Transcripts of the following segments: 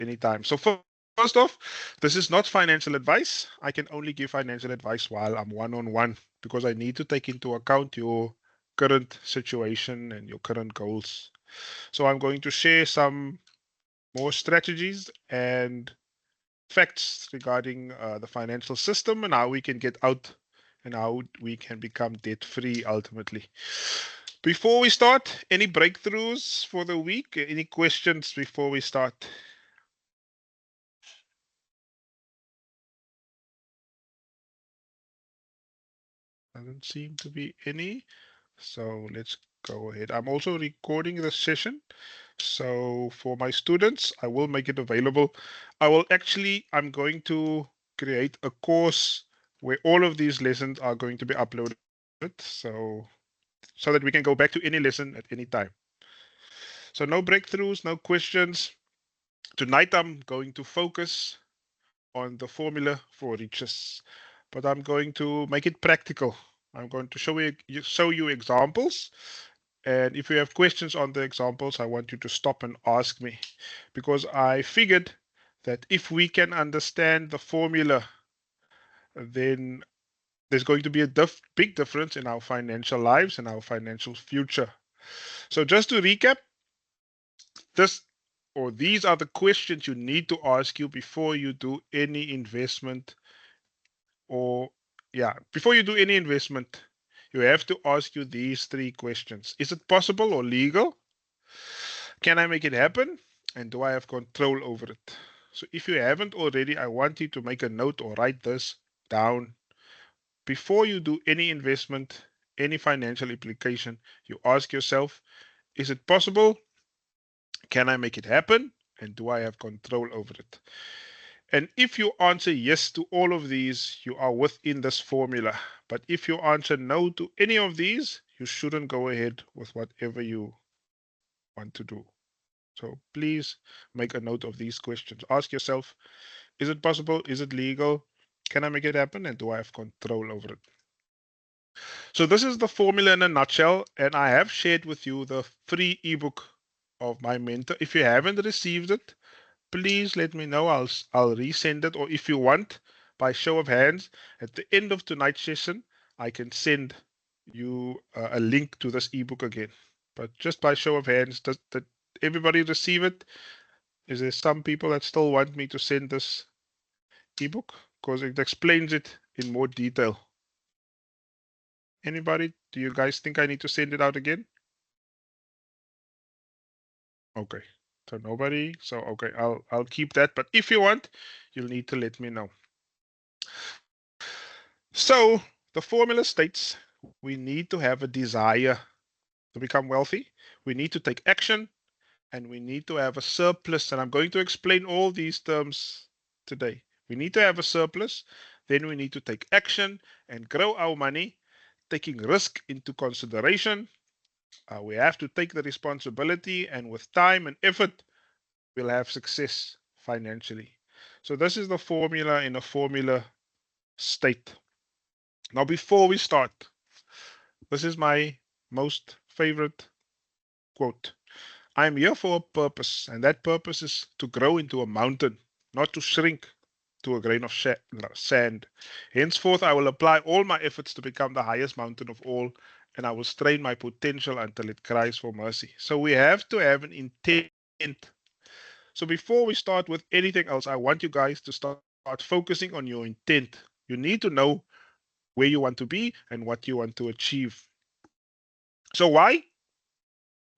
anytime. So first off, this is not financial advice. I can only give financial advice while I'm one-on-one because I need to take into account your current situation and your current goals. So I'm going to share some more strategies and facts regarding the financial system and how we can get out and how we can become debt free ultimately. Before we start, any breakthroughs for the week? Any questions before we start? Doesn't seem to be any. So let's go ahead. I'm also recording the session. So for my students, I will make it available. I'm going to create a course where all of these lessons are going to be uploaded. So that we can go back to any lesson at any time. So no breakthroughs, no questions. Tonight I'm going to focus on the formula for riches, but I'm going to make it practical. I'm going to show you examples. And if you have questions on the examples, I want you to stop and ask me because I figured that if we can understand the formula, then there's going to be a big difference in our financial lives and our financial future. So just to recap, this or these are the questions you need to ask you before you do any investment or before you do any investment, you have to ask you these three questions. Is it possible or legal? Can I make it happen? And do I have control over it? So if you haven't already, I want you to make a note or write this down. Before you do any investment, any financial implication, you ask yourself, is it possible? Can I make it happen? And do I have control over it? And if you answer yes to all of these, you are within this formula. But if you answer no to any of these, you shouldn't go ahead with whatever you want to do. So please make a note of these questions. Ask yourself, is it possible? Is it legal? Can I make it happen? And do I have control over it? So this is the formula in a nutshell. And I have shared with you the free ebook of my mentor. If you haven't received it, please let me know. I'll resend it. Or if you want, by show of hands, at the end of tonight's session, I can send you a link to this ebook again. But just by show of hands, did everybody receive it? Is there some people that still want me to send this ebook? Because it explains it in more detail. Anybody? Do you guys think I need to send it out again? Okay. So nobody. So okay, I'll keep that. But if you want, you'll need to let me know. So the formula states we need to have a desire to become wealthy. We need to take action and we need to have a surplus. And I'm going to explain all these terms today. We need to have a surplus. Then we need to take action and grow our money, taking risk into consideration. We have to take the responsibility, and with time and effort, we'll have success financially. So, this is the formula in a formula state. Now, before we start, this is my most favorite quote. I'm here for a purpose, and that purpose is to grow into a mountain, not to shrink to a grain of sand. Henceforth, I will apply all my efforts to become the highest mountain of all, and I will strain my potential until it cries for mercy. So we have to have an intent. So before we start with anything else, I want you guys to start focusing on your intent. You need to know where you want to be and what you want to achieve. So why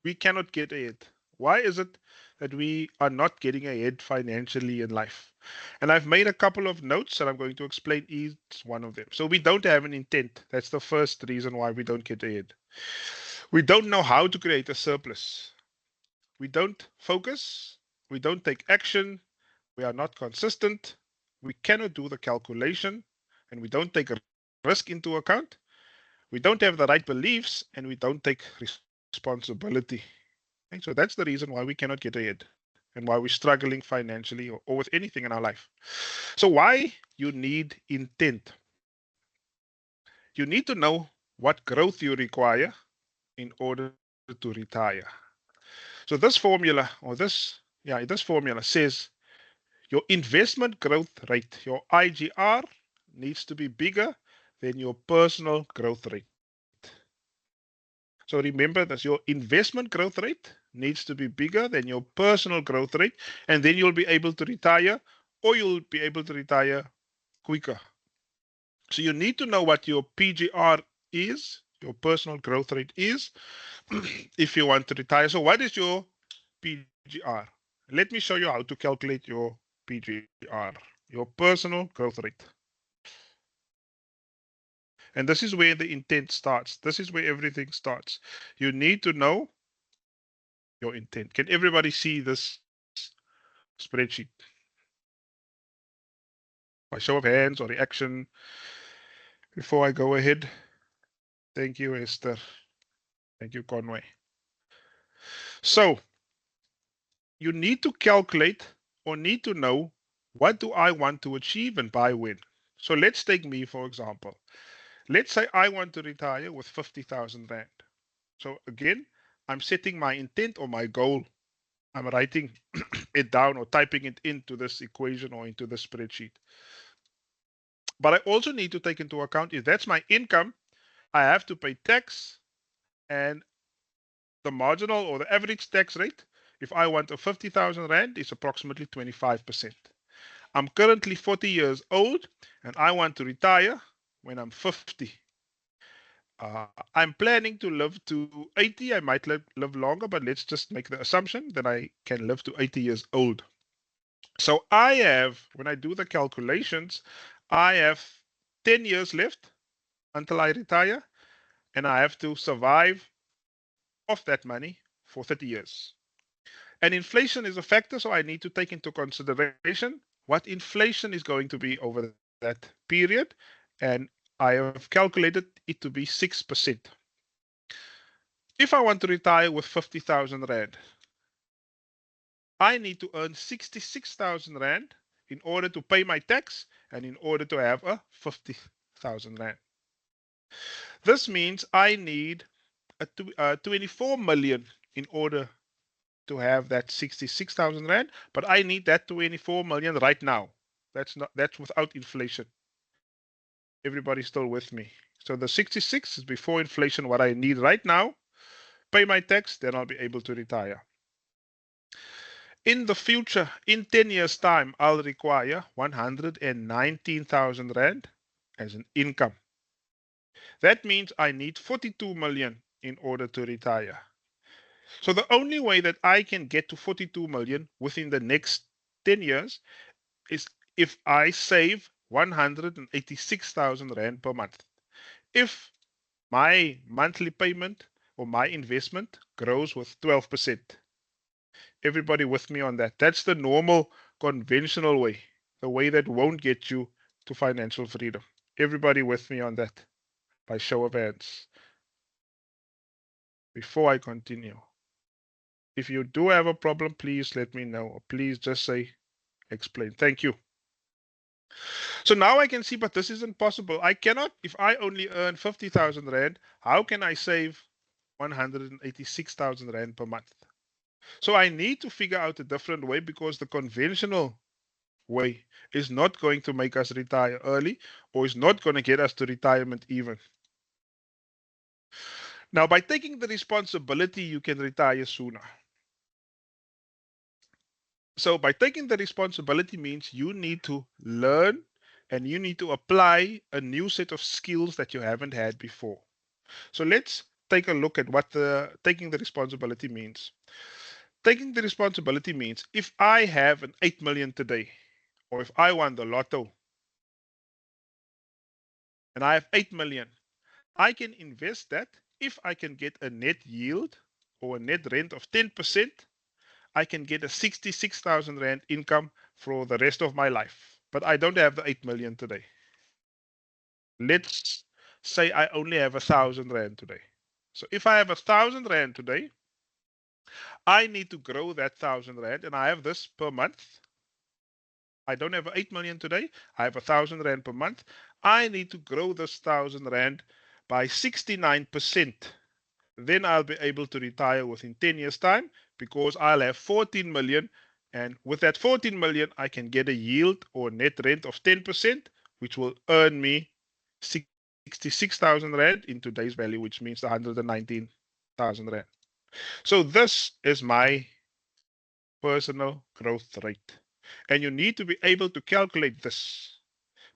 we cannot get ahead? Why is it that we are not getting ahead financially in life? And I've made a couple of notes and I'm going to explain each one of them. So we don't have an intent. That's the first reason why we don't get ahead. We don't know how to create a surplus. We don't focus. We don't take action. We are not consistent. We cannot do the calculation and we don't take a risk into account. We don't have the right beliefs and we don't take responsibility. Okay, so that's the reason why we cannot get ahead and why we're struggling financially or with anything in our life. So, why you need intent? You need to know what growth you require in order to retire. So, this formula says Your investment growth rate, your IGR, needs to be bigger than your personal growth rate. So remember that your investment growth rate needs to be bigger than your personal growth rate, and then you'll be able to retire, or you'll be able to retire quicker. So you need to know what your PGR is, your personal growth rate is, if you want to retire. So what is your PGR? Let me show you how to calculate your PGR, your personal growth rate. And this is where the intent starts. This is where everything starts. You need to know your intent. Can everybody see this spreadsheet? By show of hands or reaction before I go ahead. Thank you, Esther. Thank you, Conway. So you need to calculate or need to know, what do I want to achieve and by when? So let's take me, for example. Let's say I want to retire with 50,000 Rand. So again, I'm setting my intent or my goal. I'm writing it down or typing it into this equation or into the spreadsheet. But I also need to take into account, if that's my income, I have to pay tax, and the marginal or the average tax rate, if I want a 50,000 Rand, is approximately 25%. I'm currently 40 years old and I want to retire when I'm 50. I'm planning to live to 80. I might live longer, but let's just make the assumption that I can live to 80 years old. So I have, when I do the calculations, I have 10 years left until I retire, and I have to survive off that money for 30 years. And inflation is a factor, so I need to take into consideration what inflation is going to be over that period, and I have calculated it to be 6%. If I want to retire with 50,000 Rand, I need to earn 66,000 Rand in order to pay my tax and in order to have a 50,000 Rand. This means I need a 24 million in order to have that 66,000 Rand, but I need that 24 million right now. That's without inflation. Everybody's still with me. So the 66 is before inflation, what I need right now, pay my tax, then I'll be able to retire. In the future, in 10 years' time, I'll require 119,000 Rand as an income. That means I need 42 million in order to retire. So the only way that I can get to 42 million within the next 10 years is if I save 186,000 Rand per month. If my monthly payment or my investment grows with 12%. Everybody with me on that? That's the normal, conventional way, the way that won't get you to financial freedom. Everybody with me on that? By show of hands. Before I continue, if you do have a problem, please let me know. Or please just say, explain. Thank you. So now I can see, but this isn't possible. I cannot, if I only earn 50,000 Rand, how can I save 186,000 Rand per month? So I need to figure out a different way, because the conventional way is not going to make us retire early, or is not going to get us to retirement even. Now, by taking the responsibility, you can retire sooner. So by taking the responsibility means you need to learn and you need to apply a new set of skills that you haven't had before. So let's take a look at what taking the responsibility means. Taking the responsibility means if I have an 8 million today, or if I won the lotto and I have 8 million, I can invest that. If I can get a net yield or a net rent of 10%, I can get a 66,000 Rand income for the rest of my life. But I don't have the 8 million today. Let's say I only have 1,000 Rand today. So if I have 1,000 Rand today, I need to grow that 1,000 Rand, and I have this per month. I don't have 8 million today. I have 1,000 Rand per month. I need to grow this 1,000 Rand by 69%. Then I'll be able to retire within 10 years' time, because I'll have 14 million And with that 14 million, I can get a yield or net rent of 10%, which will earn me 66,000 Rand in today's value, which means 119,000 Rand. So this is my personal growth rate. And you need to be able to calculate this.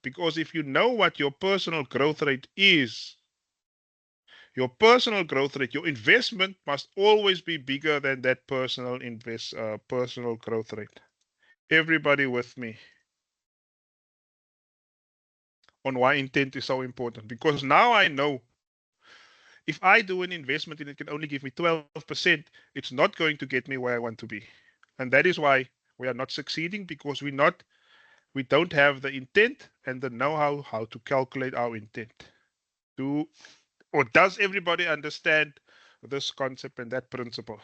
Because if you know what your personal growth rate is, your personal growth rate, your investment must always be bigger than that personal growth rate. Everybody with me on why intent is so important? Because now I know if I do an investment and it can only give me 12%, it's not going to get me where I want to be. And that is why we are not succeeding, because we don't have the intent and the know-how to calculate our intent. Or does everybody understand this concept and that principle?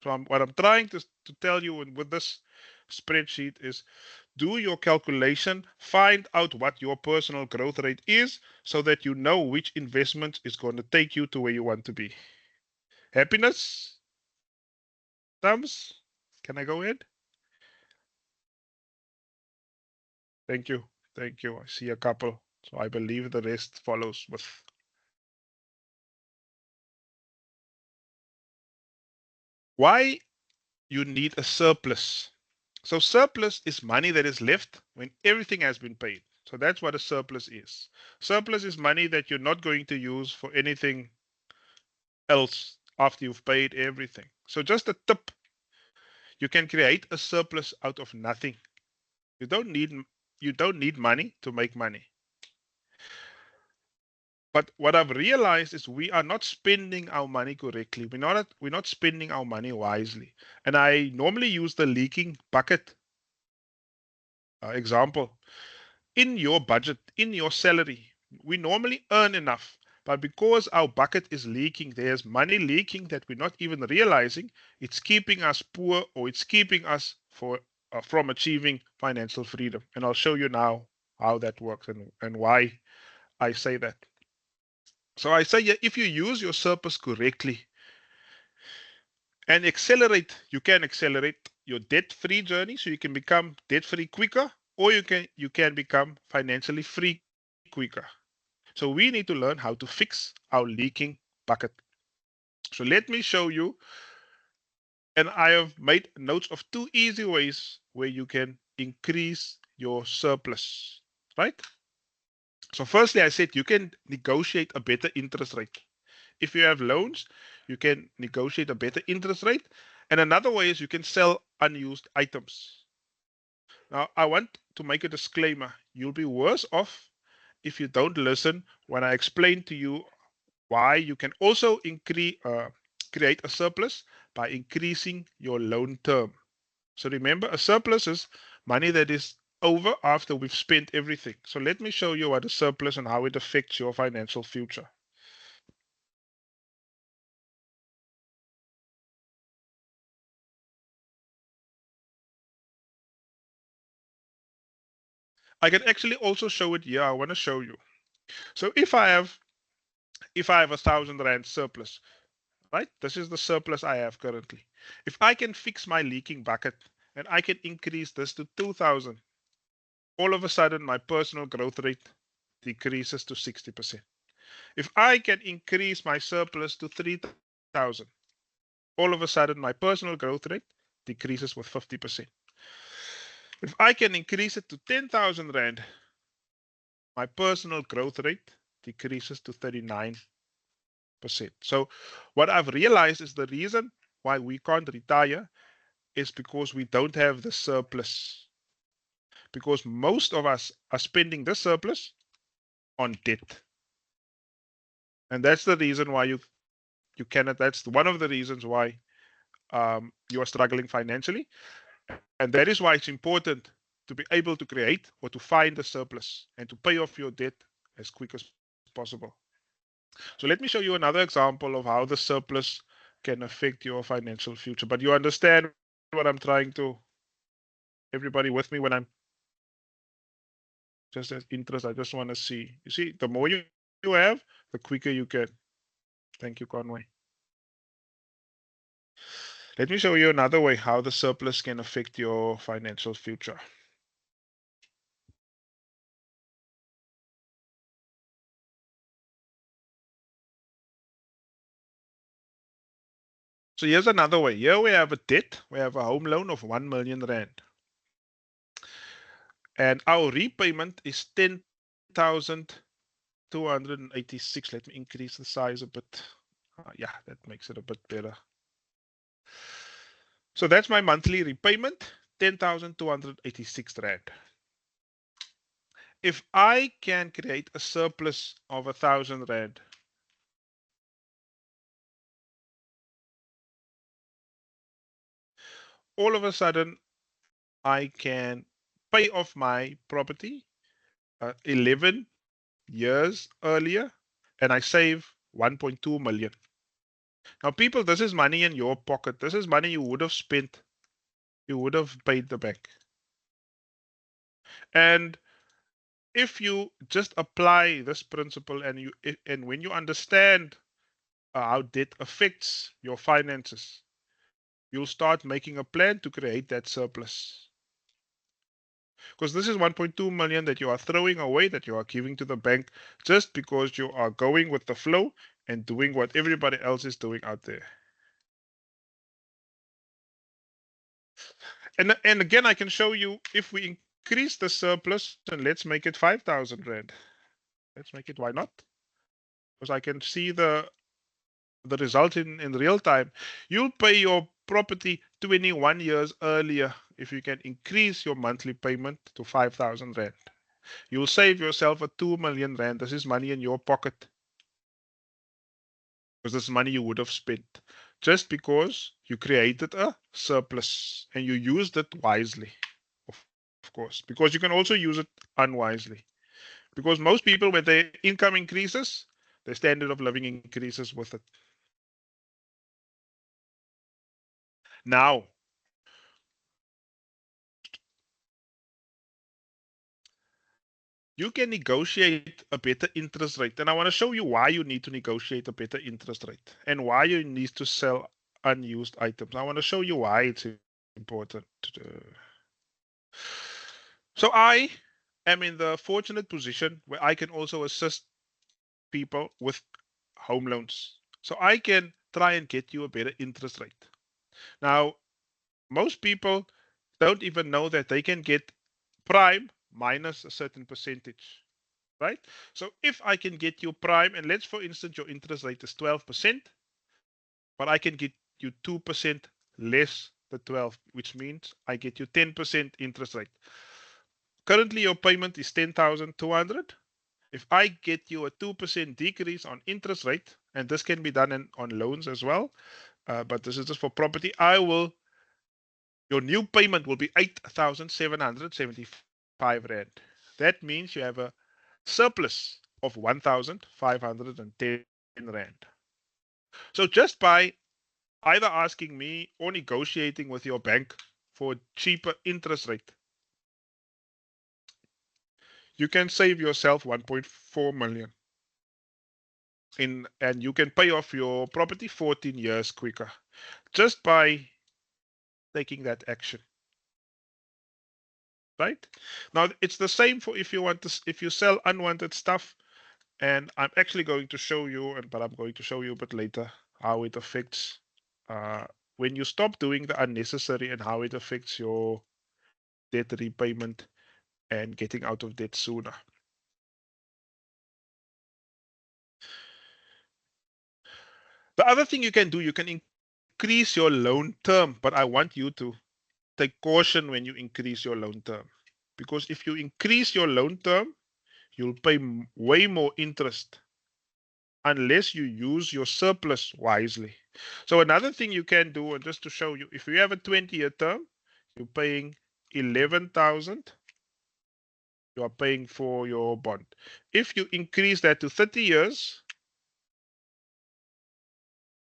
So what I'm trying to tell you with this spreadsheet is do your calculation, find out what your personal growth rate is so that you know which investment is going to take you to where you want to be. Happiness? Thumbs? Can I go ahead? Thank you. Thank you. I see a couple. So I believe the rest follows with. Why you need a surplus? So surplus is money that is left when everything has been paid. So that's what a surplus is. Surplus is money that you're not going to use for anything else after you've paid everything. So just a tip, you can create a surplus out of nothing. You don't need money to make money. But what I've realized is we are not spending our money correctly. We're not spending our money wisely. And I normally use the leaking bucket example. In your budget, in your salary, we normally earn enough. But because our bucket is leaking, there's money leaking that we're not even realizing. It's keeping us poor, or it's keeping us from achieving financial freedom. And I'll show you now how that works and why I say that. So I say, yeah, if you use your surplus correctly and you can accelerate your debt-free journey so you can become debt-free quicker, or you can become financially free quicker. So we need to learn how to fix our leaking bucket. So let me show you, and I have made notes of 2 easy ways where you can increase your surplus, right? So firstly, I said you can negotiate a better interest rate. If you have loans, you can negotiate a better interest rate. And another way is you can sell unused items. Now, I want to make a disclaimer. You'll be worse off if you don't listen when I explain to you why you can also create a surplus by increasing your loan term. So remember, a surplus is money that is over after we've spent everything. So let me show you what a surplus and how it affects your financial future. I can actually also show it here. I want to show you. So if I have 1,000 Rand surplus, right? This is the surplus I have currently. If I can fix my leaking bucket and I can increase this to 2,000, all of a sudden my personal growth rate decreases to 60%. If I can increase my surplus to 3,000, all of a sudden my personal growth rate decreases with 50%. If I can increase it to 10,000 Rand, my personal growth rate decreases to 39%. So what I've realized is the reason why we can't retire is because we don't have the surplus. Because most of us are spending the surplus on debt. And that's the reason why you cannot, that's one of the reasons why you are struggling financially. And that is why it's important to be able to create or to find a surplus and to pay off your debt as quick as possible. So let me show you another example of how the surplus can affect your financial future. But you understand what I'm trying to, everybody with me when I'm just as interest, I just want to see. You see, the more you have, the quicker you can. Thank you, Conway. Let me show you another way how the surplus can affect your financial future. So here's another way. Here we have a debt. We have a home loan of 1 million rand. And our repayment is 10,286. Let me increase the size a bit. Yeah, that makes it a bit better. So that's my monthly repayment, 10,286 rand. If I can create a surplus of 1,000 rand, all of a sudden I can pay off my property 11 years earlier, and I save 1.2 million. Now, people, this is money in your pocket. This is money you would have spent, you would have paid the bank. And if you just apply this principle and when you understand how debt affects your finances, you'll start making a plan to create that surplus. Because this is 1.2 million that you are throwing away, that you are giving to the bank just because you are going with the flow and doing what everybody else is doing out there. And again, I can show you if we increase the surplus and let's make it 5,000 rand. Let's make it, why not? Because I can see the result in real time. You'll pay your property 21 years earlier if you can increase your monthly payment to 5,000 rand. You'll save yourself a 2 million rand. This is money in your pocket because this is money you would have spent just because you created a surplus and you used it wisely, of course, because you can also use it unwisely. Because most people, when their income increases, their standard of living increases with it. Now, you can negotiate a better interest rate. And I want to show you why you need to negotiate a better interest rate and why you need to sell unused items. I want to show you why it's important. So I am in the fortunate position where I can also assist people with home loans. So I can try and get you a better interest rate. Now, most people don't even know that they can get prime minus a certain percentage, right? So if I can get you prime, and let's for instance your interest rate is 12%, but I can get you 2% less the 12, which means I get you 10% interest rate. Currently your payment is 10,200. If I get you a 2% decrease on interest rate, and this can be done on loans as well, but this is just for property, your new payment will be 8,775 rand. That means you have a surplus of 1,510 rand. So just by either asking me or negotiating with your bank for a cheaper interest rate, you can save yourself 1.4 million and you can pay off your property 14 years quicker just by taking that action. Right? Now it's the same for if you want to if you sell unwanted stuff, and I'm actually going to show you, but I'm going to show you a bit later how it affects when you stop doing the unnecessary and how it affects your debt repayment and getting out of debt sooner. The other thing you can do, you can increase your loan term, but I want you to take caution when you increase your loan term. Because if you increase your loan term, you'll pay way more interest unless you use your surplus wisely. So another thing you can do, and just to show you, if you have a 20-year term, you're paying 11,000. You are paying for your bond. If you increase that to 30 years,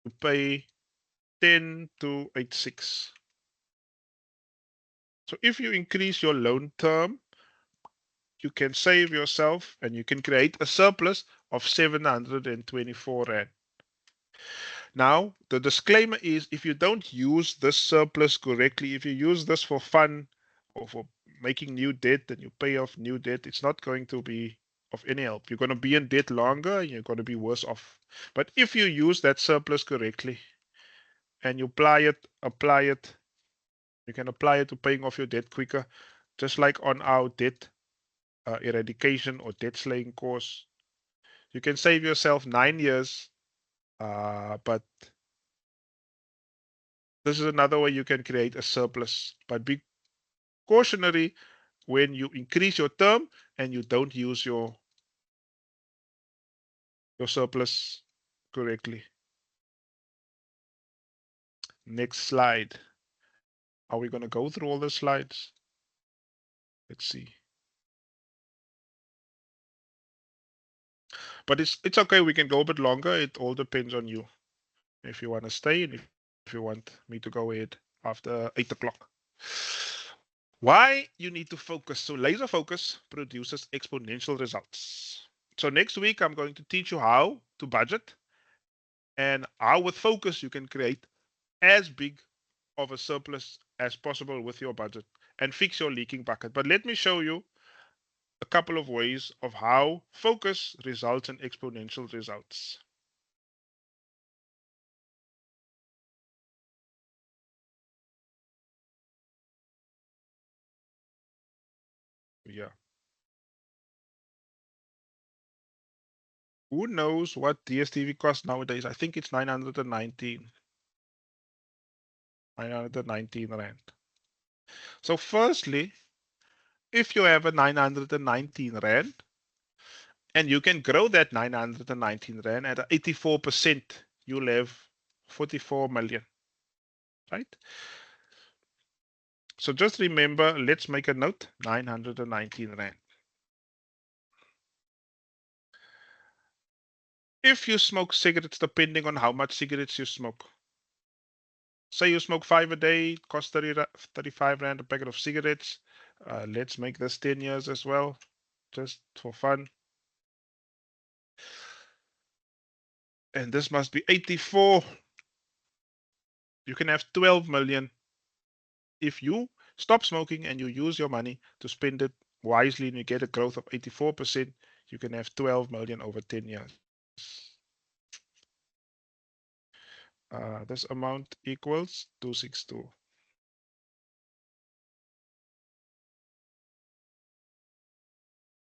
you pay 10,286. So if you increase your loan term, you can save yourself and you can create a surplus of 724 rand. Now, the disclaimer is if you don't use this surplus correctly, if you use this for fun or for making new debt and you pay off new debt, it's not going to be of any help. You're going to be in debt longer and you're going to be worse off. But if you use that surplus correctly and you apply it, you can apply it to paying off your debt quicker, just like on our debt eradication or debt slaying course. You can save yourself 9 years, but this is another way you can create a surplus. But be cautionary when you increase your term and you don't use your surplus correctly. Next slide. Are we going to go through all the slides? Let's see. But it's okay. We can go a bit longer. It all depends on you. If you want to stay and if you want me to go ahead after 8 o'clock. Why you need to focus. So laser focus produces exponential results. So next week, I'm going to teach you how to budget and how with focus you can create as big of a surplus as possible with your budget and fix your leaking bucket. But let me show you a couple of ways of how focus results in exponential results. Yeah. Who knows what DSTV costs nowadays? I think it's 919. 919 Rand. So firstly, if you have a 919 Rand and you can grow that 919 Rand at 84%, you'll have 44 million, right? So just remember, let's make a note, 919 Rand. If you smoke cigarettes, depending on how much cigarettes you smoke, say you smoke 5 a day, it costs 35 Rand a packet of cigarettes. Let's make this 10 years as well, just for fun. And this must be 84. You can have 12 million if you stop smoking and you use your money to spend it wisely and you get a growth of 84%, you can have 12 million over 10 years. This amount equals 262.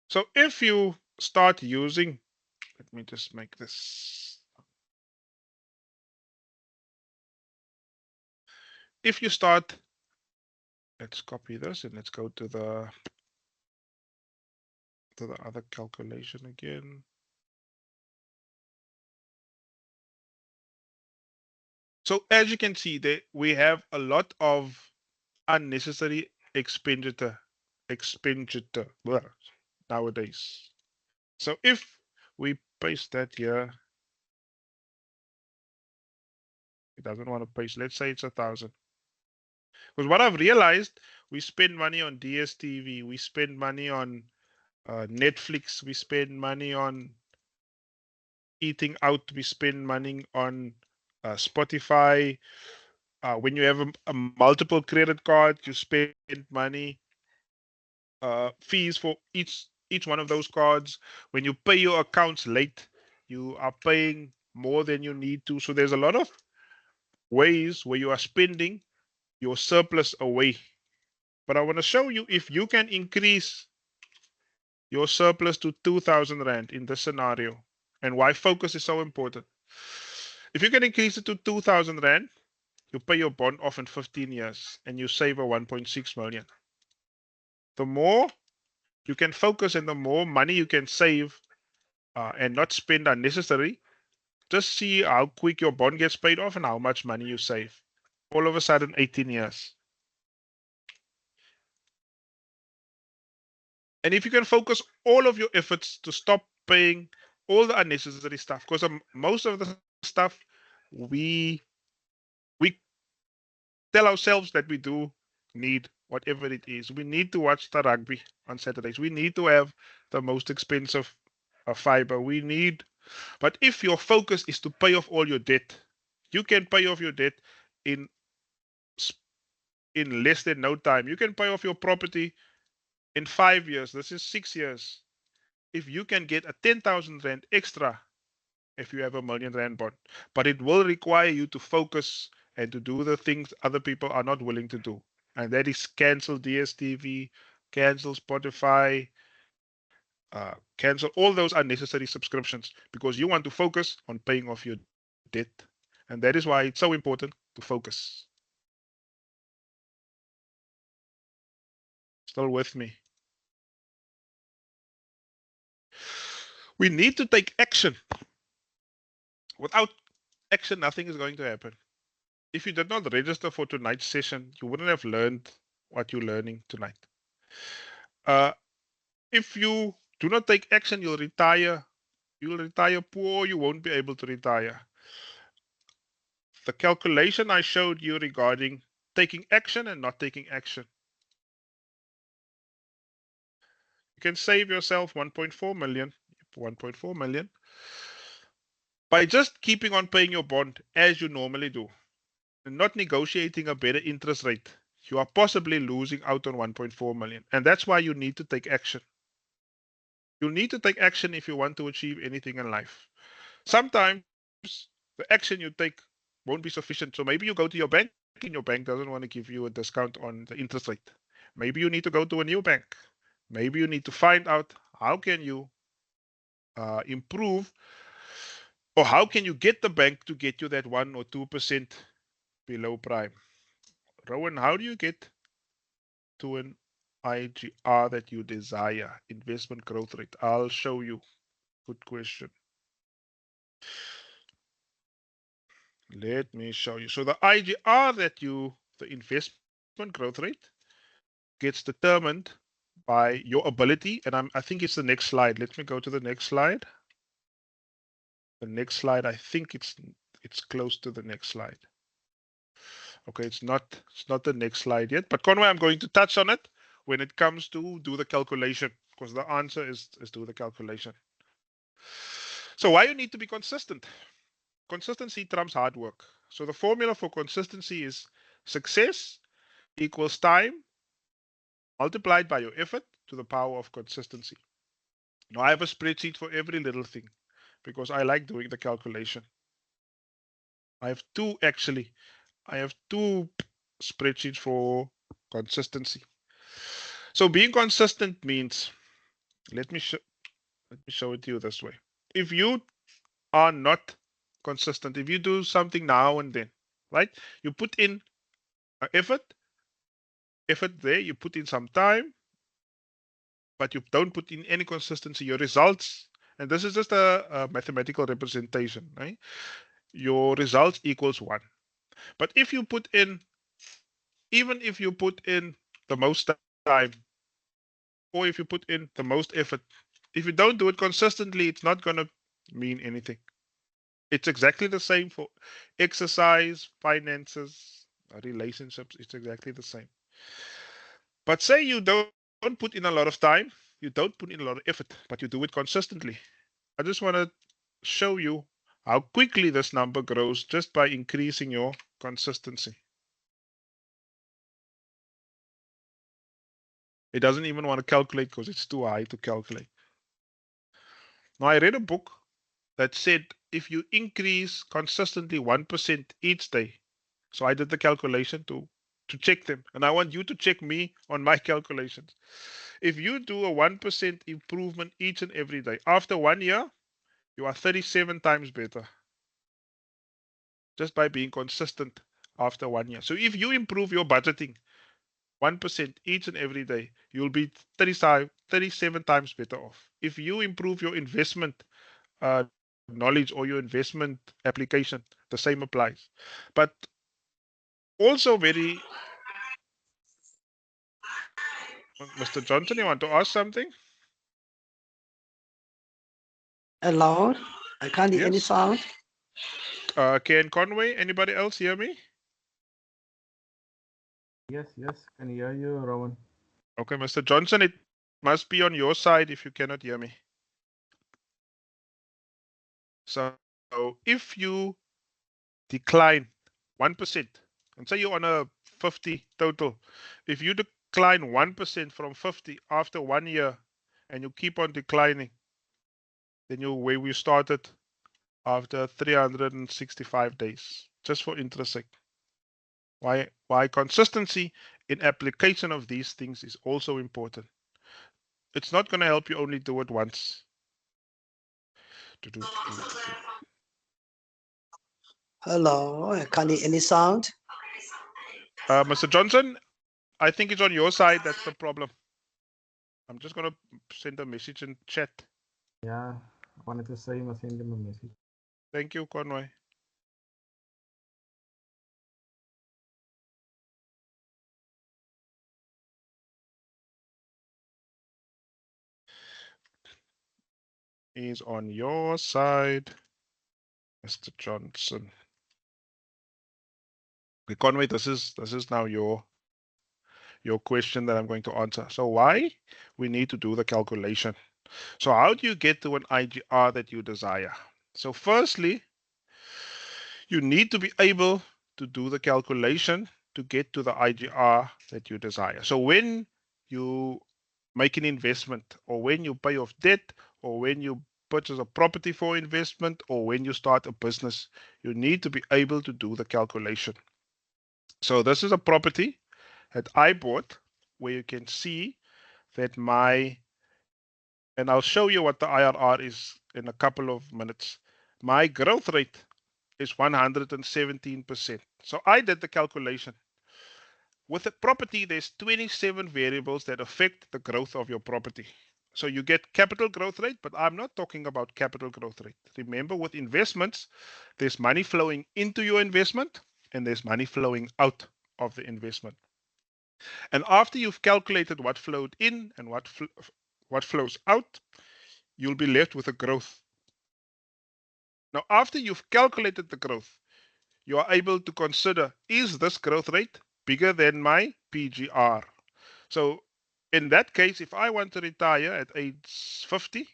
So if you start using, let me just make this. If you start, let's copy this and let's go to the other calculation again. So as you can see, we have a lot of unnecessary expenditure nowadays. So if we paste that here, it doesn't want to paste. Let's say it's 1,000. Because what I've realized, we spend money on DSTV, we spend money on Netflix, we spend money on eating out, we spend money on Spotify. When you have a multiple credit card, you spend money, fees for each one of those cards. When you pay your accounts late, you are paying more than you need to. So there's a lot of ways where you are spending your surplus away. But I want to show you if you can increase your surplus to 2,000 Rand in this scenario and why focus is so important. If you can increase it to 2,000 Rand, you pay your bond off in 15 years and you save a 1.6 million. The more you can focus and the more money you can save and not spend unnecessary, just see how quick your bond gets paid off and how much money you save. All of a sudden, 18 years. And if you can focus all of your efforts to stop paying all the unnecessary stuff, because most of the stuff we tell ourselves that we do need, whatever it is. We need to watch the rugby on Saturdays. We need to have the most expensive fiber. We need, but if your focus is to pay off all your debt, You can pay off your debt in less than no time. You can pay off your property in 5 years. This is 6 years. If you can get a 10,000 rand extra if you have a million rand bond, but it will require you to focus and to do the things other people are not willing to do. And that is cancel DSTV, cancel Spotify, cancel all those unnecessary subscriptions because you want to focus on paying off your debt. And that is why it's so important to focus. Still with me? We need to take action. Without action, nothing is going to happen. If you did not register for tonight's session, you wouldn't have learned what you're learning tonight. If you do not take action, you'll retire. You'll retire poor. You won't be able to retire. The calculation I showed you regarding taking action and not taking action. You can save yourself 1.4 million, 1.4 million by just keeping on paying your bond as you normally do and not negotiating a better interest rate. You are possibly losing out on 1.4 million. And that's why you need to take action. You need to take action if you want to achieve anything in life. Sometimes the action you take won't be sufficient. So maybe you go to your bank and your bank doesn't want to give you a discount on the interest rate. Maybe you need to go to a new bank. Maybe you need to find out how can you improve, or how can you get the bank to get you that 1 or 2% below prime. Rowan, how do you get to an IGR that you desire, investment growth rate? I'll show you. Good question. Let me show you. So the IGR that the investment growth rate gets determined by your ability. And I think it's the next slide. Let me go to the next slide. The next slide, I think it's close to the next slide. Okay, it's not the next slide yet, but Conway, I'm going to touch on it when it comes to do the calculation, because the answer is do the calculation. So why you need to be consistent? Consistency trumps hard work. So the formula for consistency is success equals time multiplied by your effort to the power of consistency. Now I have a spreadsheet for every little thing because I like doing the calculation. I have two actually. I have two spreadsheets for consistency. So being consistent means, let me show it to you this way. If you are not consistent, if you do something now and then, right? You put in effort there, you put in some time, but you don't put in any consistency, your results, and this is just a mathematical representation, right? Your results equals 1. But if you put in, even if you put in the most time, or if you put in the most effort, if you don't do it consistently, it's not going to mean anything. It's exactly the same for exercise, finances, relationships. It's exactly the same. But say you don't put in a lot of time, you don't put in a lot of effort, but you do it consistently. I just want to show you how quickly this number grows just by increasing your consistency. It doesn't even want to calculate because it's too high to calculate. Now, I read a book that said if you increase consistently 1% each day, so I did the calculation to check them, and I want you to check me on my calculations. If you do a 1% improvement each and every day, after 1 year, you are 37 times better just by being consistent after 1 year. So if you improve your budgeting 1% each and every day, you'll be 37 times better off. If you improve your investment knowledge or your investment application, the same applies. But also very, Mr. Johnson, you want to ask something? Hello, I can't hear any Yes. sound. Ken Conway, anybody else hear me? Yes, can hear you, Rowan. Okay, Mr. Johnson, it must be on your side if you cannot hear me. So if you decline 1%, and say you're on a 50 total, if you decline 1% from 50 after 1 year and you keep on declining, then you're where we started after 365 days, just for interest sake. Why consistency in application of these things is also important. It's not going to help you only do it once. Hello, I can't hear any sound. Mr. Johnson, I think it's on your side that's the problem. I'm just going to send a message in chat. Yeah, I wanted to say, I send him a message. Thank you, Conway. Is on your side, Mr. Johnson. Okay, Conway, this is now your question that I'm going to answer. So why we need to do the calculation. So how do you get to an IGR that you desire? So firstly, you need to be able to do the calculation to get to the IGR that you desire. So when you make an investment, or when you pay off debt, or when you purchase a property for investment, or when you start a business, you need to be able to do the calculation. So this is a property that I bought where you can see that and I'll show you what the IRR is in a couple of minutes. My growth rate is 117%. So I did the calculation. With a property, there's 27 variables that affect the growth of your property. So you get capital growth rate, but I'm not talking about capital growth rate. Remember, with investments, there's money flowing into your investment and there's money flowing out of the investment. And after you've calculated what flowed in and what flows out, you'll be left with a growth. Now, after you've calculated the growth, you are able to consider, is this growth rate bigger than my PGR? So in that case, if I want to retire at age 50,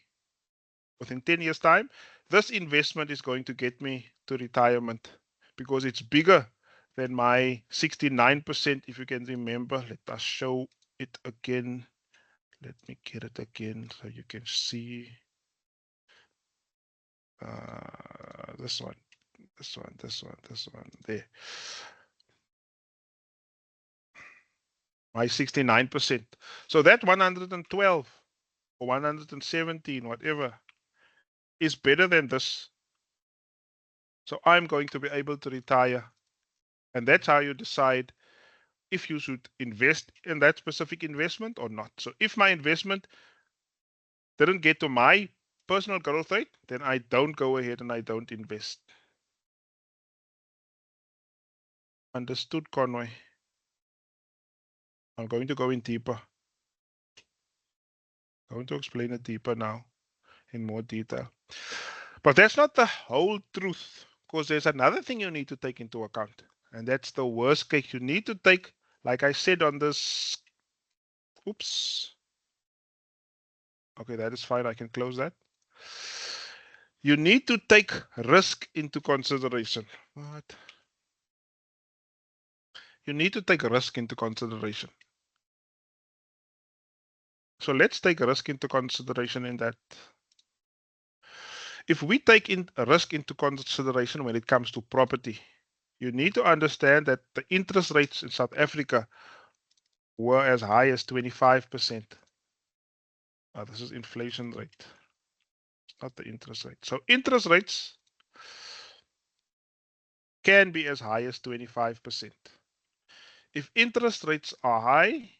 within 10 years' time, this investment is going to get me to retirement because it's bigger than my 69%. If you can remember, let us show it again. Let me get it again so you can see this one. There. My 69%. So that 112 or 117, whatever, is better than this. So I'm going to be able to retire. And that's how you decide if you should invest in that specific investment or not. So if my investment didn't get to my personal growth rate, then I don't go ahead and I don't invest. Understood, Conway? I'm going to go in deeper. I'm going to explain it deeper now in more detail. But that's not the whole truth, because there's another thing you need to take into account, and that's the worst case. You need to take, like I said on this, oops. Okay, that is fine. I can close that. You need to take risk into consideration. What? You need to take risk into consideration. So let's take risk into consideration in that. If we take risk into consideration when it comes to property, you need to understand that the interest rates in South Africa were as high as 25%. Oh, this is inflation rate, not the interest rate. So interest rates can be as high as 25%. If interest rates are high,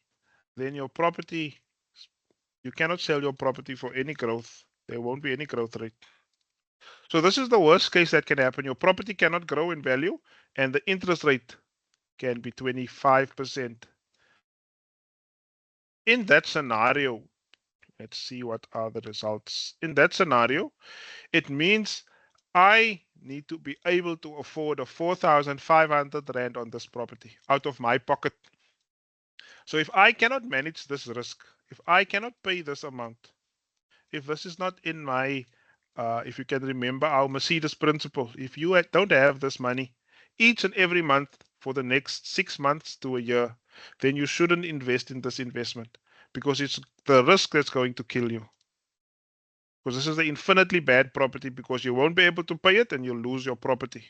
then your property, you cannot sell your property for any growth. There won't be any growth rate. So this is the worst case that can happen. Your property cannot grow in value and the interest rate can be 25%. In that scenario, let's see what are the results. In that scenario, it means I need to be able to afford a 4,500 Rand on this property out of my pocket. So if I cannot manage this risk, if I cannot pay this amount, if this is not in my, if you can remember our Mercedes principle, if you don't have this money each and every month for the next 6 months to a year, then you shouldn't invest in this investment because it's the risk that's going to kill you. Because this is the infinitely bad property because you won't be able to pay it and you'll lose your property.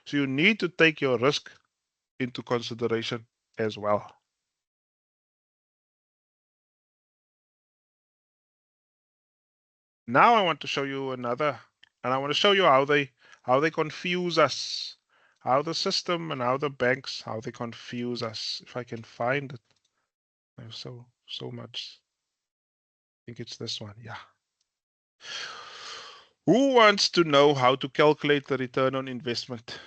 So you need to take your risk into consideration as well. Now I want to show you another, and I want to show you how they confuse us, how the system and how the banks, how they confuse us. If I can find it, I have so much. I think it's this one. Yeah. Who wants to know how to calculate the return on investment?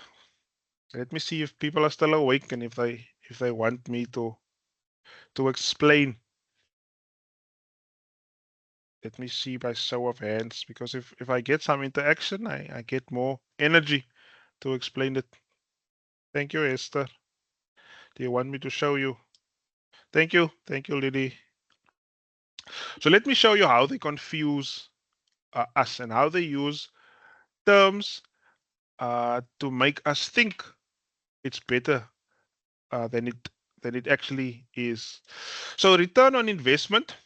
Let me see if people are still awake and if they want me to explain. Let me see by show of hands, because if I get some interaction, I get more energy to explain it. Thank you, Esther. Do you want me to show you? Thank you, Lily. So let me show you how they confuse us and how they use terms to make us think it's better than it actually is. So return on investment.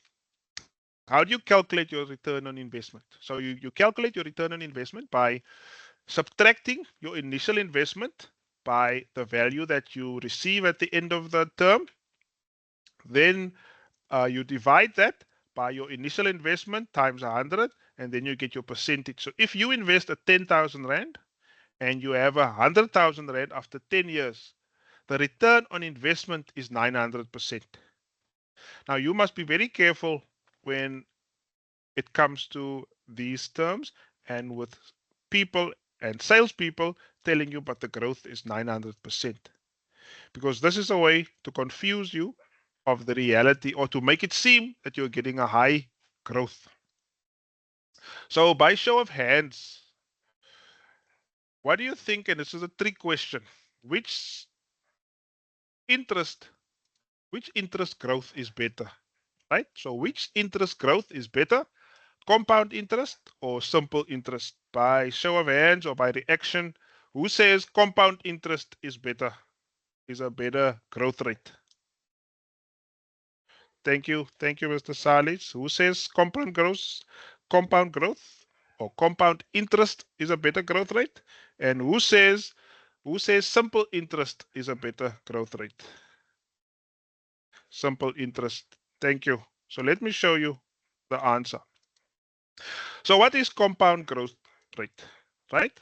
How do you calculate your return on investment? So you calculate your return on investment by subtracting your initial investment by the value that you receive at the end of the term. Then you divide that by your initial investment times 100, and then you get your percentage. So if you invest at 10,000 Rand and you have 100,000 Rand after 10 years, the return on investment is 900%. Now you must be very careful when it comes to these terms and with people and salespeople telling you, but the growth is 900%. Because this is a way to confuse you of the reality or to make it seem that you're getting a high growth. So, by show of hands, what do you think? And this is a trick question. Which interest growth is better? Right? So, which interest growth is better? Compound interest or simple interest? By show of hands or by reaction, who says compound interest is better? Is a better growth rate? Thank you, Mr. Salis. Who says compound growth or compound interest is a better growth rate? And who says simple interest is a better growth rate? Simple interest. Thank you. So let me show you the answer. So what is compound growth rate, right?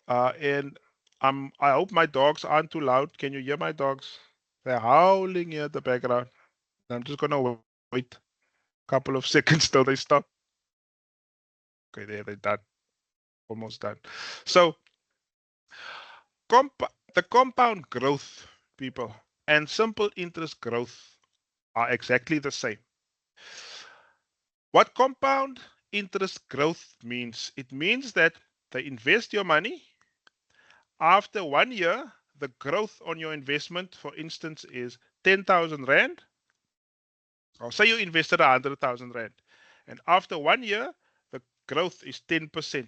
And I hope my dogs aren't too loud. Can you hear my dogs? They're howling here at the background. I'm just gonna wait a couple of seconds till they stop. Okay, there they're done. Almost done. So the compound growth, people, and simple interest growth are exactly the same. What compound interest growth means? It means that they invest your money. After 1 year, the growth on your investment, for instance, is 10,000 Rand. Or say you invested 100,000 Rand. And after 1 year, the growth is 10%.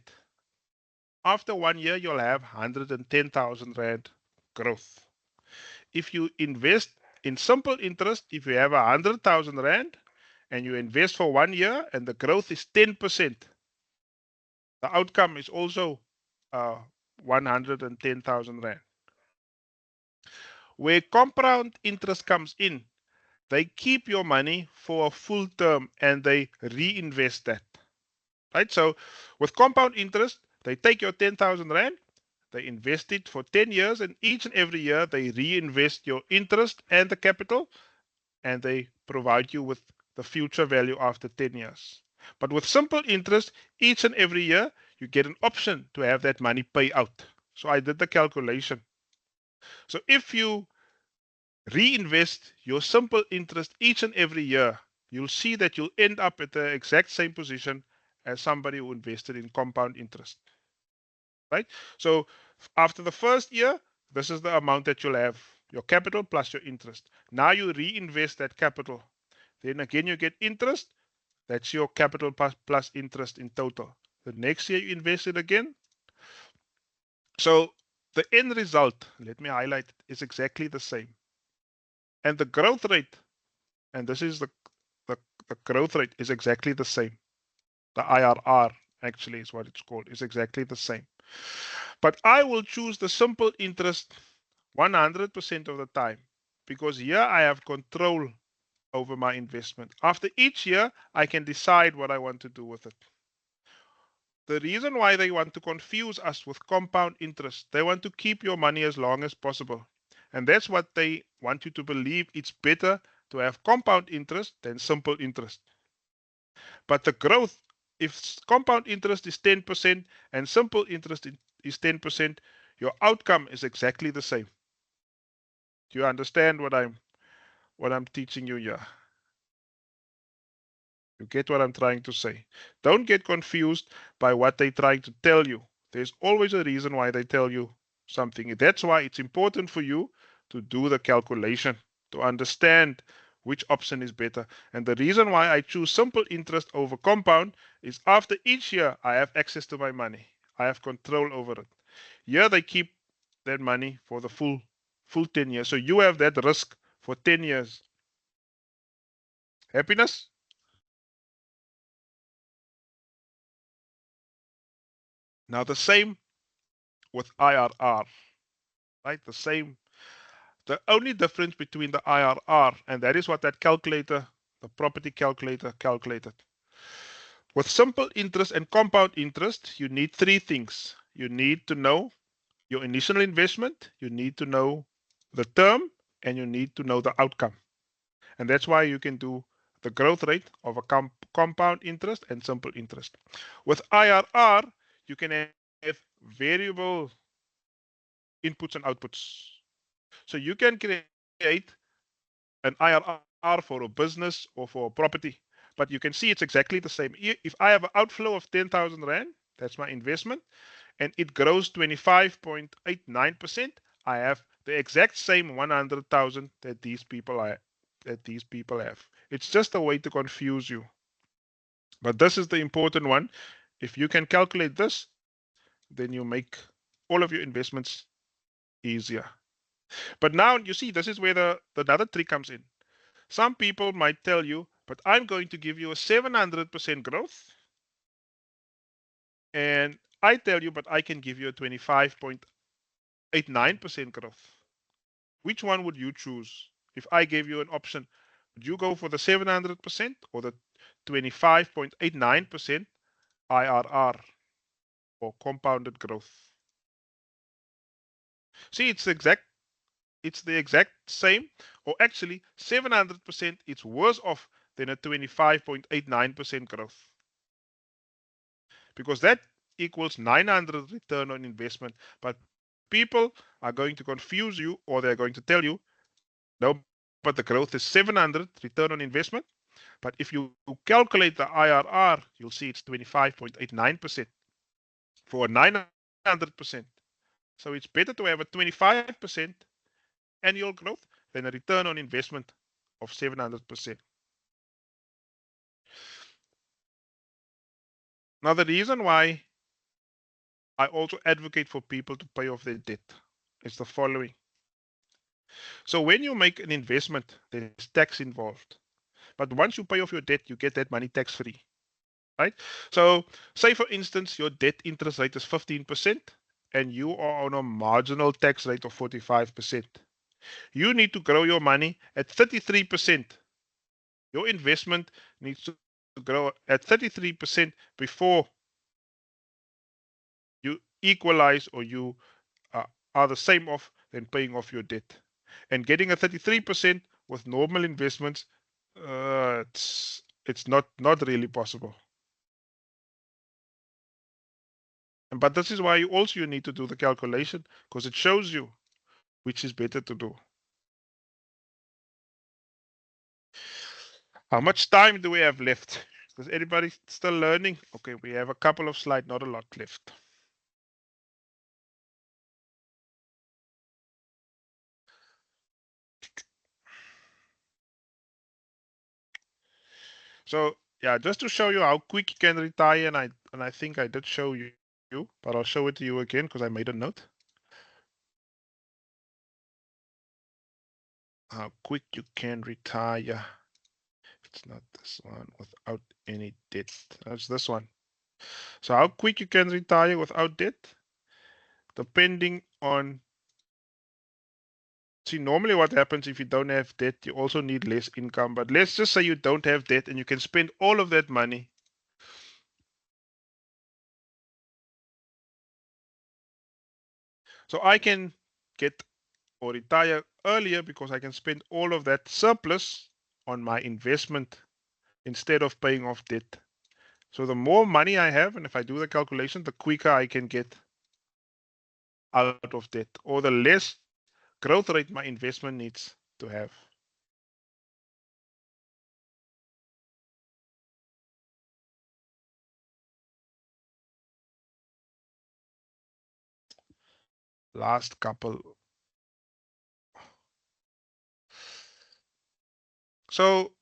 After 1 year, you'll have 110,000 Rand growth. If you invest in simple interest, if you have 100,000 Rand and you invest for 1 year and the growth is 10%, the outcome is also 110,000 Rand. Where compound interest comes in, they keep your money for a full term and they reinvest that. Right? So with compound interest, they take your 10,000 Rand, they invest it for 10 years, and each and every year they reinvest your interest and the capital, and they provide you with the future value after 10 years. But with simple interest, each and every year, you get an option to have that money pay out. So I did the calculation. So if you reinvest your simple interest each and every year, you'll see that you'll end up at the exact same position as somebody who invested in compound interest. Right? So after the first year, this is the amount that you'll have, your capital plus your interest. Now you reinvest that capital. Then again, you get interest. That's your capital plus interest in total. The next year, you invest it again. So the end result, let me highlight it, is exactly the same. And the growth rate, and this is the growth rate is exactly the same. The IRR actually is what it's called, is exactly the same. But I will choose the simple interest 100% of the time because here I have control over my investment. After each year, I can decide what I want to do with it. The reason why they want to confuse us with compound interest, they want to keep your money as long as possible. And that's what they want you to believe. It's better to have compound interest than simple interest. But the growth, if compound interest is 10% and simple interest is 10%, your outcome is exactly the same. Do you understand what I'm teaching you here? You get what I'm trying to say. Don't get confused by what they're trying to tell you. There's always a reason why they tell you something. That's why it's important for you to do the calculation, to understand which option is better. And the reason why I choose simple interest over compound is after each year I have access to my money. I have control over it. Here they keep that money for the full 10 years. So you have that risk for 10 years. Happiness? Now the same with IRR, right? The same. The only difference between the IRR, and that is what that calculator, the property calculator, calculated. With simple interest and compound interest, you need three things. You need to know your initial investment, you need to know the term, and you need to know the outcome. And that's why you can do the growth rate of a compound interest and simple interest. With IRR, you can have variable inputs and outputs. So you can create an IRR for a business or for a property, but you can see it's exactly the same. If I have an outflow of 10,000 Rand, that's my investment, and it grows 25.89%, I have the exact same 100,000 that these people have. It's just a way to confuse you. But this is the important one. If you can calculate this, then you make all of your investments easier. But now you see, this is where the another trick comes in. Some people might tell you, but I'm going to give you a 700% growth. And I tell you, but I can give you a 25.89% growth. Which one would you choose? If I gave you an option, would you go for the 700% or the 25.89% IRR or compounded growth? See, it's the exact same, or actually 700% it's worse off than a 25.89% growth. Because that equals 900 return on investment. But people are going to confuse you, or they're going to tell you, no, but the growth is 700 return on investment. But if you calculate the IRR, you'll see it's 25.89% for 900%. So it's better to have a 25% annual growth than a return on investment of 700%. Now, the reason why I also advocate for people to pay off their debt is the following. So when you make an investment, there's tax involved. But once you pay off your debt, you get that money tax free, right? So say for instance, your debt interest rate is 15% and you are on a marginal tax rate of 45%. You need to grow your money at 33%. Your investment needs to grow at 33% before you equalize or you are the same off than paying off your debt. And getting a 33% with normal investments, it's not really possible. But this is why you need to do the calculation, because it shows you which is better to do. How much time do we have left? Is anybody still learning? Okay, we have a couple of slides, not a lot left. So yeah, just to show you how quick you can retire, and I think I did show you, but I'll show it to you again because I made a note. how quick you can retire. It's not this one, without any debt. That's this one. So how quick you can retire without debt? Depending on, see, normally what happens if you don't have debt, you also need less income. But let's just say you don't have debt and you can spend all of that money. So I can get or retire earlier because I can spend all of that surplus on my investment instead of paying off debt. So the more money I have, and if I do the calculation, the quicker I can get out of debt, or the less growth rate my investment needs to have. Last couple. So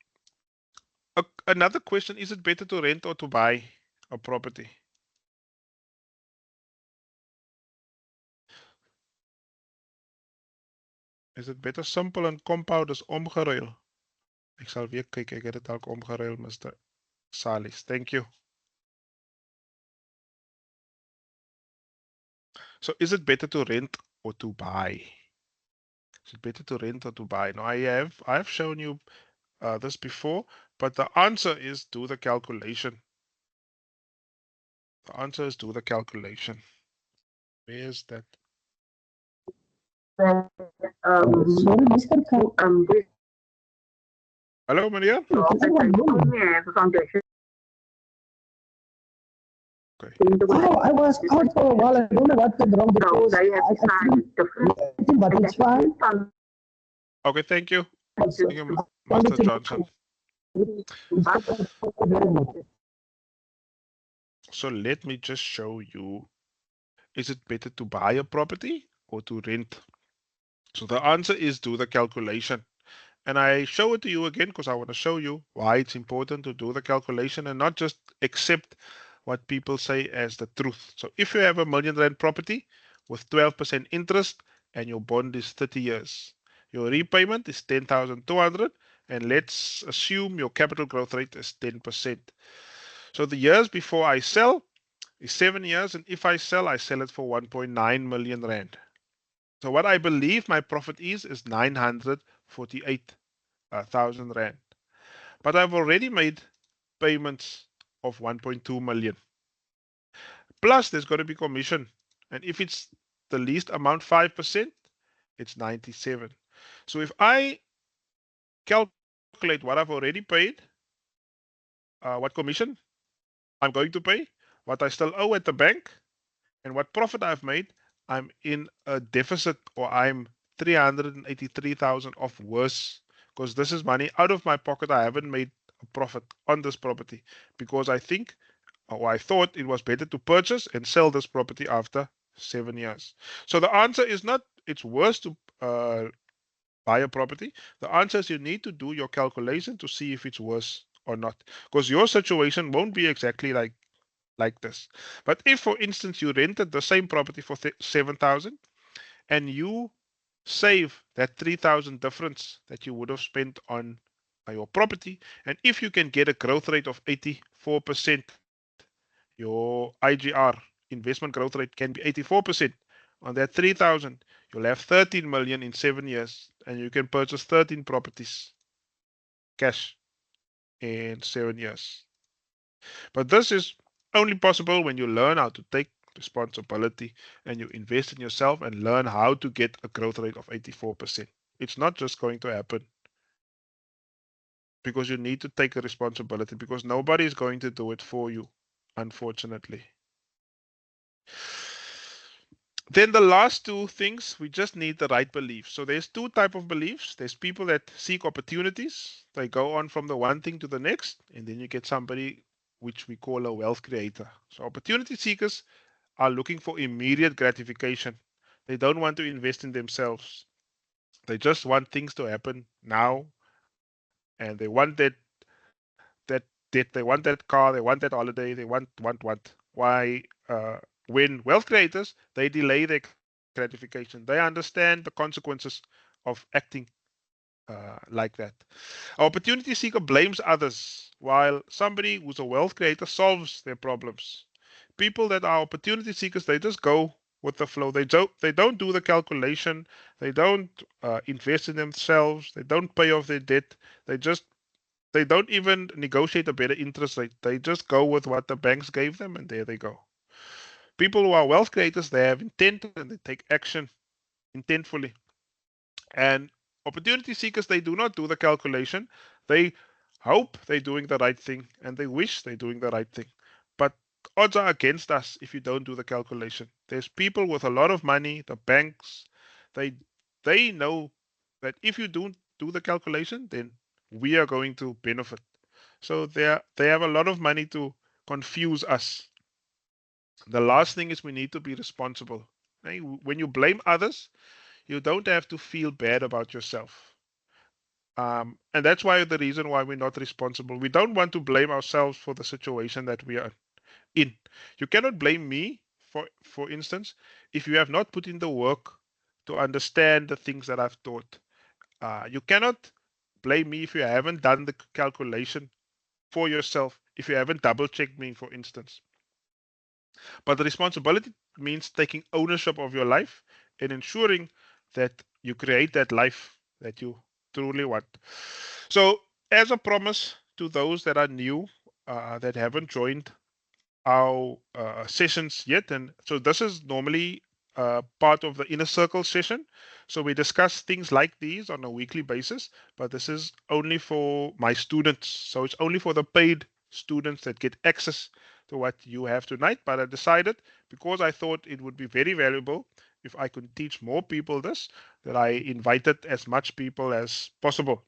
another question, is it better to rent or to buy a property? Is it better simple en compound as omgeruil? Ek sal weer kyk, ek het dit dalk omgeruil, Mr. Salis. Thank you. So is it better to rent or to buy? Is it better to rent or to buy? Now I've shown you this before, but the answer is do the calculation. The answer is do the calculation. Where's that? Sorry, Mr. Hello, Maria? Okay. Oh, I was out for a while. I don't know what went wrong because I think, but it's fine. Okay, thank you. Thank you, Mr. Johnson. So let me just show you, is it better to buy a property or to rent? So the answer is do the calculation. And I show it to you again because I want to show you why it's important to do the calculation and not just accept what people say as the truth. So if you have a R1 million property with 12% interest and your bond is 30 years, your repayment is 10,200, and let's assume your capital growth rate is 10%. So the years before I sell is 7 years, and if I sell it for 1.9 million rand. So what I believe my profit is 948,000 rand. But I've already made payments of 1.2 million. Plus there's got to be commission. And if it's the least amount, 5%, it's 97. So if I calculate what I've already paid, what commission I'm going to pay, what I still owe at the bank, and what profit I've made, I'm in a deficit, or I'm 383,000 of worse, because this is money out of my pocket. I haven't made a profit on this property because I think, or I thought it was better to purchase and sell this property after 7 years. So the answer is not it's worse to buy a property. The answer is you need to do your calculation to see if it's worse or not, because your situation won't be exactly like this. But if, for instance, you rented the same property for 7,000 and you save that 3,000 difference that you would have spent on your property, and if you can get a growth rate of 84%, your IGR, investment growth rate, can be 84%. On that 3,000, you'll have 13 million in 7 years, and you can purchase 13 properties cash in 7 years. But this is only possible when you learn how to take responsibility and you invest in yourself and learn how to get a growth rate of 84%. It's not just going to happen because you need to take a responsibility, because nobody is going to do it for you, unfortunately. Then the last two things, we just need the right beliefs. So there's two types of beliefs. There's people that seek opportunities. They go on from the one thing to the next, and then you get somebody which we call a wealth creator. So opportunity seekers are looking for immediate gratification. They don't want to invest in themselves. They just want things to happen now, and they want that they want that car, they want that holiday, they want. Why? When wealth creators, they delay their gratification. They understand the consequences of acting like that. Our opportunity seeker blames others, while somebody who's a wealth creator solves their problems. People that are opportunity seekers, they just go with the flow. They don't do the calculation. They don't invest in themselves. They don't pay off their debt. They don't even negotiate a better interest rate. They just go with what the banks gave them, and there they go. People who are wealth creators, they have intent and they take action intentfully. And opportunity seekers, they do not do the calculation. They hope they're doing the right thing and they wish they're doing the right thing. But odds are against us if you don't do the calculation. There's people with a lot of money, the banks, they they know that if you don't do the calculation, then we are going to benefit. So they have a lot of money to confuse us. The last thing is we need to be responsible. When you blame others, you don't have to feel bad about yourself. And that's why the reason why we're not responsible. We don't want to blame ourselves for the situation that we are in. You cannot blame me, for instance, if you have not put in the work to understand the things that I've taught. You cannot blame me if you haven't done the calculation for yourself, if you haven't double checked me, for instance. But the responsibility means taking ownership of your life and ensuring that you create that life that you truly want. So, as a promise to those that are new, that haven't joined our sessions yet, and so this is normally part of the inner circle session. So we discuss things like these on a weekly basis, but this is only for my students. So it's only for the paid students that get access to what you have tonight. But I decided, because I thought it would be very valuable if I could teach more people this, that I invited as much people as possible.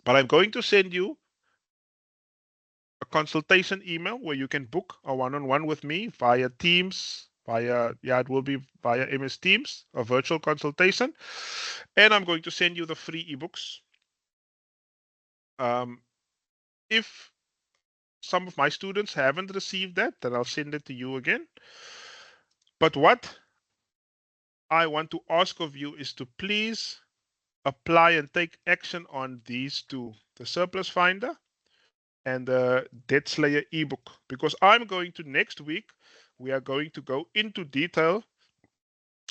But I'm going to send you a consultation email where you can book a one-on-one with me via Teams, it will be via MS Teams, a virtual consultation. And I'm going to send you the free ebooks. If some of my students haven't received that, then I'll send it to you again. But what I want to ask of you is to please apply and take action on these two, the Surplus Finder and the Debt Slayer ebook, because I'm going to next week, we are going to go into detail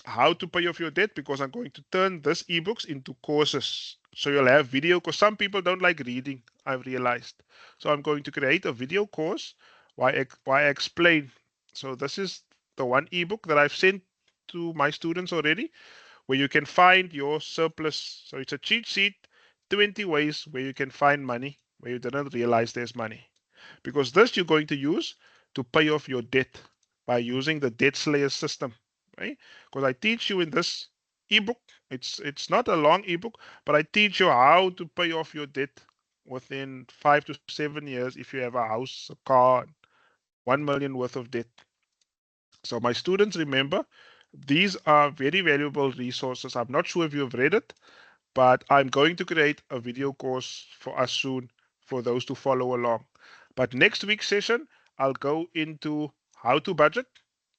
how to pay off your debt, because I'm going to turn this ebooks into courses. So you'll have video, because some people don't like reading, I've realized. So I'm going to create a video course why I explain. So this is the one ebook that I've sent to my students already, where you can find your surplus. So it's a cheat sheet, 20 ways where you can find money where you didn't realize there's money. Because this you're going to use to pay off your debt by using the Debt Slayer system, right? Because I teach you in this ebook, it's not a long ebook, but I teach you how to pay off your debt within 5 to 7 years if you have a house, a car, 1 million worth of debt. So my students, remember, these are very valuable resources. I'm not sure if you've read it, but I'm going to create a video course for us soon for those to follow along. But next week's session, I'll go into how to budget.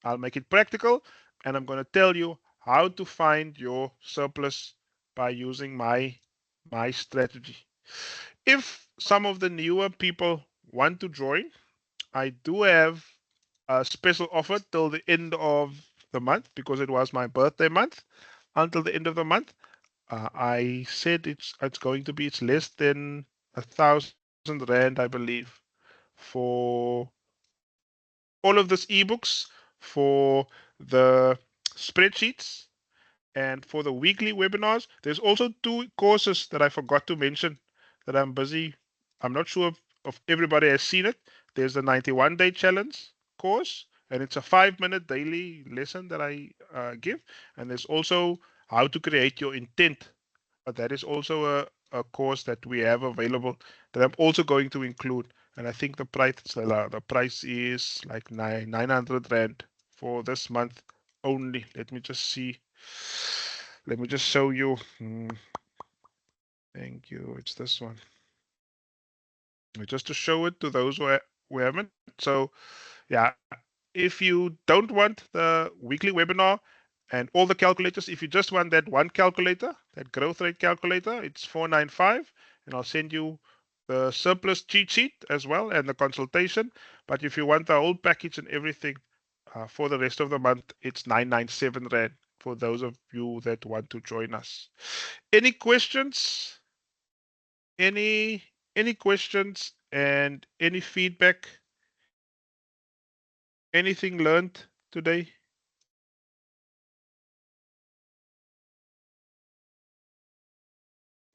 I'll make it practical, and I'm going to tell you how to find your surplus by using my strategy. If some of the newer people want to join, I do have a special offer till the end of the month, because it was my birthday month. Until the end of the month, I said it's going to be, it's less than 1,000 rand, I believe, for all of these ebooks, for the spreadsheets, and for the weekly webinars. There's also 2 courses that I forgot to mention that I'm busy. I'm not sure if everybody has seen it. There's the 91-day challenge course, and it's a 5-minute daily lesson that I give. And there's also how to create your intent. But that is also a course that we have available that I'm also going to include. And I think the price is like 900 rand for this month only. Let me just see. Let me just show you. Thank you. It's this one. Just to show it to those who haven't. So, yeah, if you don't want the weekly webinar, And all the calculators, if you just want that one calculator, that growth rate calculator, it's 495, and I'll send you the surplus cheat sheet as well and the consultation. But if you want the whole package and everything for the rest of the month, it's 997 Rand for those of you that want to join us. Any questions? Any questions and any feedback? Anything learned today?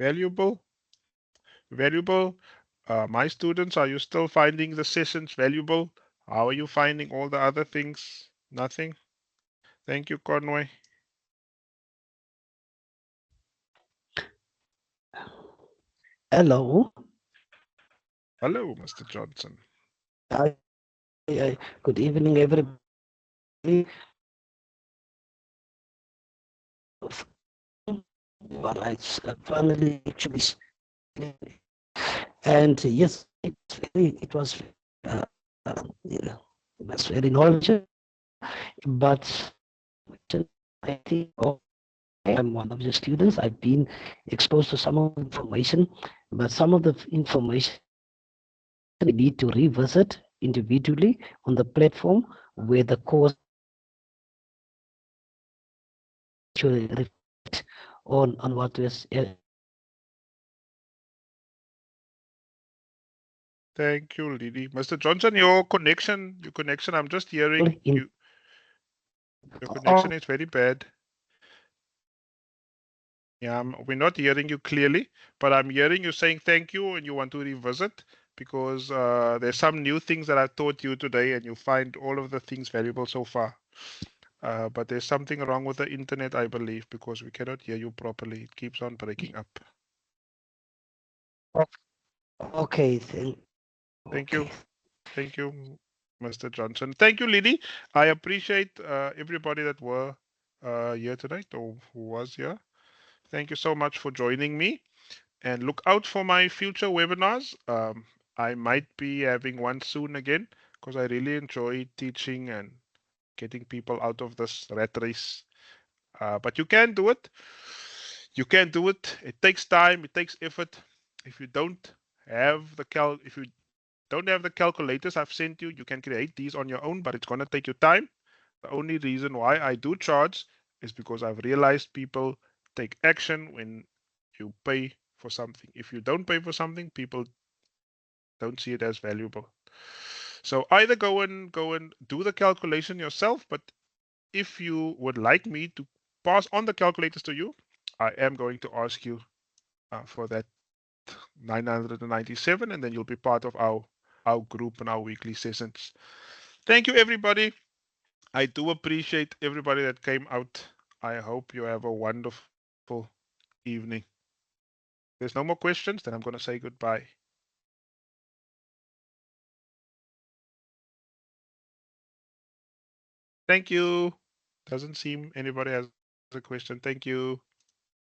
Valuable? Valuable? My students, are you still finding the sessions valuable? How are you finding all the other things? Nothing? Thank you, Conway. Hello. Hello, Mr. Johnson. Hi. Good evening, everybody. Well, it's finally actually, and yes, it was very knowledgeable, but I think I'm one of the students. I've been exposed to some of the information, but some of the information we need to revisit individually on the platform where the course should reflect on what was Thank you, Lily. Mr. Johnson, your connection, I'm just hearing in you. Your connection is very bad. Yeah, we're not hearing you clearly, but I'm hearing you saying thank you and you want to revisit because there's some new things that I taught you today and you find all of the things valuable so far. But there's something wrong with the internet, I believe, because we cannot hear you properly. It keeps on breaking up. okay. Thank you. Thank you, Mr. Johnson. Thank you, Lily. I appreciate everybody that were here tonight or who was here. Thank you so much for joining me. And look out for my future webinars. I might be having one soon again because I really enjoy teaching and getting people out of this rat race. But you can do it. You can do it. It takes time. It takes effort. If you don't have the calculators I've sent you, you can create these on your own, but it's gonna take you time. The only reason why I do charge is because I've realized people take action when you pay for something. If you don't pay for something, people don't see it as valuable. So either go and do the calculation yourself, but if you would like me to pass on the calculators to you, I am going to ask you for that 997, and then you'll be part of our group and our weekly sessions. Thank you, everybody. I do appreciate everybody that came out. I hope you have a wonderful evening. There's no more questions, then I'm going to say goodbye. Thank you. Doesn't seem anybody has a question. Thank you.